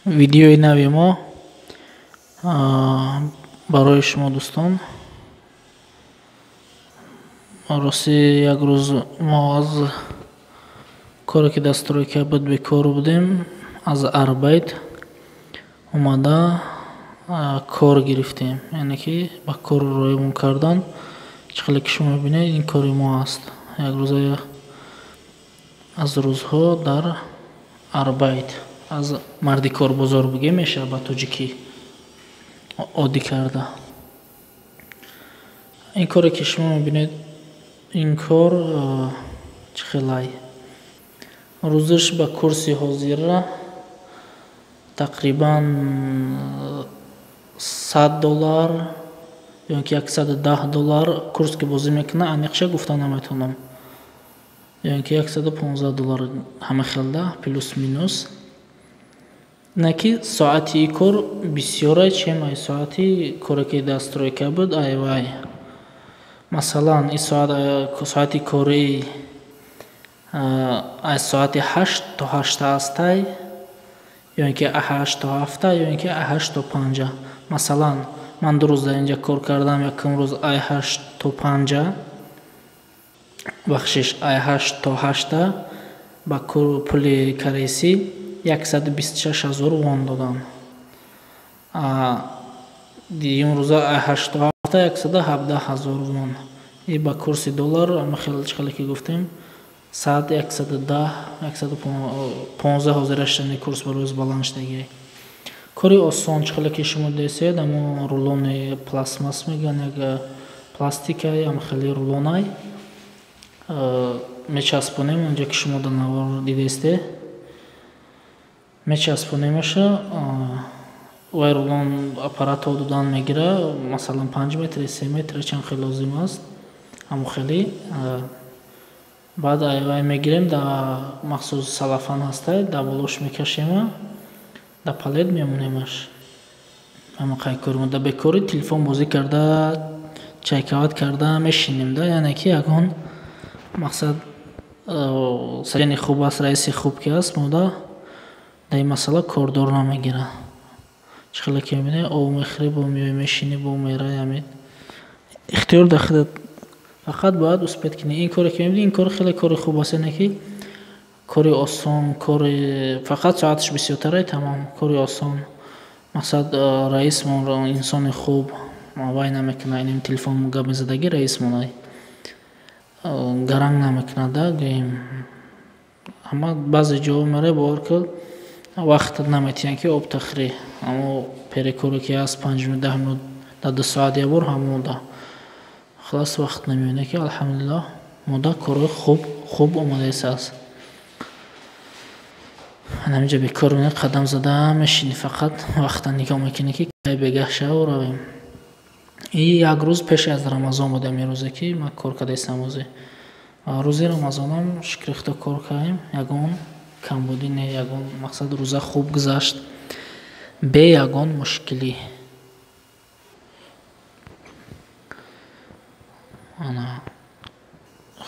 видеои нави мо барои шумо дӯстон. рости як рӯз мо аз коре ки дастройка буд бекор будем, аз арбайт омада кор гирифтем, яъне ки ба кор роямон кардан. чӣ хеле ки шумо мебинед, ин кори мо аст. як рӯза аз рӯзҳо дар арбайт, аз марди корбозор бигем мешавад ба тоҷикӣ оддӣ карда. ин коре ки шумо мебинед, ин кор чӣ хелай рӯзаш ба курси ҳозира тақрибан $100 ё ки $110 курс ки бозӣ мекунад, аниқша гуфта наметавонам, ё ки $115 ҳама хелда плюс минус. не ки соати ин кор бисёре, чем ай соати коре ки дастройка буд айвай. масалан ин соати кории аз соати 8 то 8 астай, ё ки 8 то 7, ё ки 8 то 5. масалан ман 2 рӯз дар инҷа кор кардам, якум рӯз ай 8 то 5, бахшиш ай 8 то 8 ба пули кареси $126,000 додам. дигим рӯза ай 8 то 7 $117,000. и ба курси доллар чӣ хеле ки гуфтем 100, 110, 115 ҳозира шудани курс ба рӯз баланд шудагӣ. кори осон, чӣ хеле ки шумо десед, амо рулони пластмасс мегӯянд, як пластикаи ам хеле рулонай мечаспонем онҷа ки шумо дар навор дидесте, мечаспонемаша. вай рулон аппарат ҳудудан мегира, масалан 5 метр, 3 метр, чанд хел лозим аст, ҳамо хеле. баъд вай мегирем, да махсус салафан ҳастай, да болош мекашема, да палет мемонемаш. ҳама қай корим, да бекори телефон бозӣ карда, чайкават карда мешинем да, яъне ки ягон мақсад саҷани хуб аст, раиси хуб ки аст, мода да ин масъала кордор намегира. чӣ хеле ки мебинед, ов мехӯри, бо меои мешини, бо мераи ҳамин ихтиёр дар худат. фақат бояд успед кунӣ. ин коре ки мебинед, ин кор хеле кори хуб аст, яъне ки кори осон, кори фақат соаташ бисёртара, тамом кори осон. мақсад раис мон инсони хуб, вай намекунад иним телефон гап мезадагӣ, раис монай гаранг намекунад да, гӯем ҳама баъзе ҷо мере бовар кун вақт наметиҳанд ки об тахрӣ, аммо перекоре ки аст 5 минут 10 минут дар 2 соат ябор ҳамода халас вақт намеёне ки алҳамдулиллаҳ мода кори хуб омадааст аст. наминҷа бекор меояд, қадам зада мешинӣ, фақат вақта нигоҳ мекунӣ ки кай бегаҳ шав равем. и як рӯз пеш аз рамазон будем, ин рӯзе ки ман кор кардастам ӯзе. рӯзи рамазонам шукри худо кор кардем, ягон камбудӣ не, ягон мақсад рӯза хуб гузашт бе ягон мушкилӣ.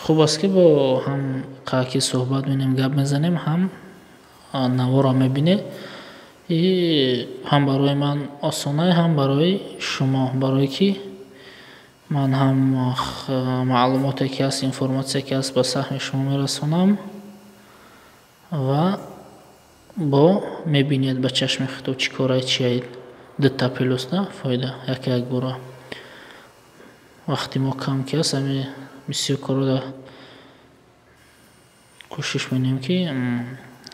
хуб аст ки бо ҳам қаки суҳбат менем, гап мезанем, ҳам навора мебинед. ҳам барои ман осонай, ҳам барои шумо, барое ки ман ҳам маълумоте ки аст, информатсия ки аст ба саҳми шумо мерасонам ва бо мебинед ба чашми худо чӣ корай чиаид. дутта плюс да фоида, як бора. вақти мо кам ки аст, ами бисёр корода кӯшиш менем ки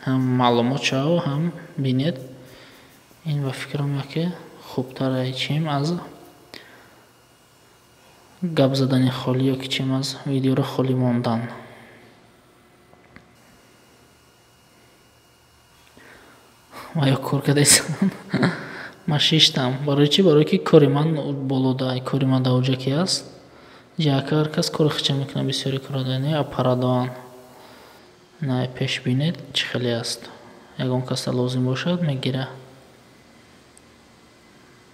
ҳам маълумот шаву, ҳам бинед. ин ба фикрам яке хубтарай, чем аз гап задани холӣ, ё ки чем аз видеоро холӣ мондан. ва ё кор кардастам ман шиштам. барои чӣ? барое ки кори ман болода, кори ман дар оҷа ки аст, ҷака ҳар кас кори худша мекунад, бисёре корода не апарадоан. на пеш бинед чӣ хеле аст, ягон каса лозим бошад мегира.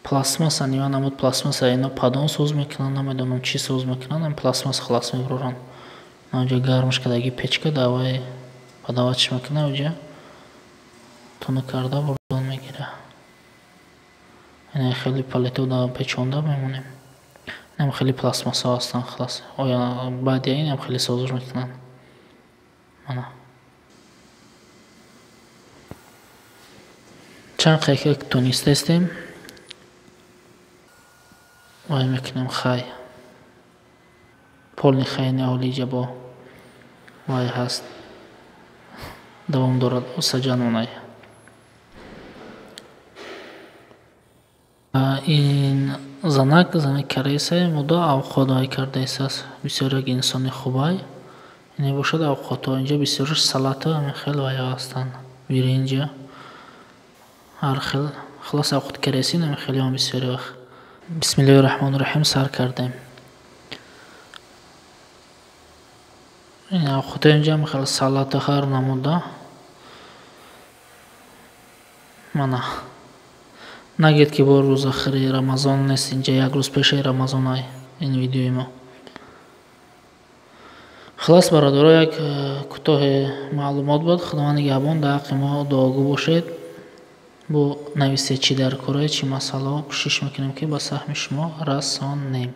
пластмасса, нива намуд пластмасса, ино падон соз мекунанд, намедонам чӣ соз мекунанд, пластмасса халас мебуроранд. на оҷа гармш кардагӣ печка, давай падаватш мекунад оҷа. тунук карда вурдон мегирад. Ин хеле палетода печонда мемонем. Инам хеле пластмассо ҳастанд халас. Оя баъди инам хеле созиш мекунанд. Мана. Чанд дақиқа тунистестем. Вай мекунем хай. Полни хайни олиҷа бо вай ҳаст. Давом дорад саҷанонай. ин занак кареса мудо авқотҳое кардаисаст. Бисёр як инсони хубай. Ин бошад авқотҳо инҷа бисёр салата ҳамин хел вая ҳастанд. Биринҷа ҳар хел халас авқот кареси ҳамин хели ҳам бисёри вақт. Бисмиллаҳи роҳмони роҳим сар кардем. ин авқотҳо инҷа ҳамин хел салата ҳар намуда. Мана нагед ки бо рӯзахири рамазон нест, инҷа як рӯз пешаи рамазон ай ин видеои мо. Халас бародаро, як кӯтоҳи маълумот буд. Худованд нигаҳбон дар ҳаққи мо дуогӯ бошед. бо нависед чӣ дар кораед, чӣ масъало, кӯшиш мекунем ки ба саҳми шумо расонем.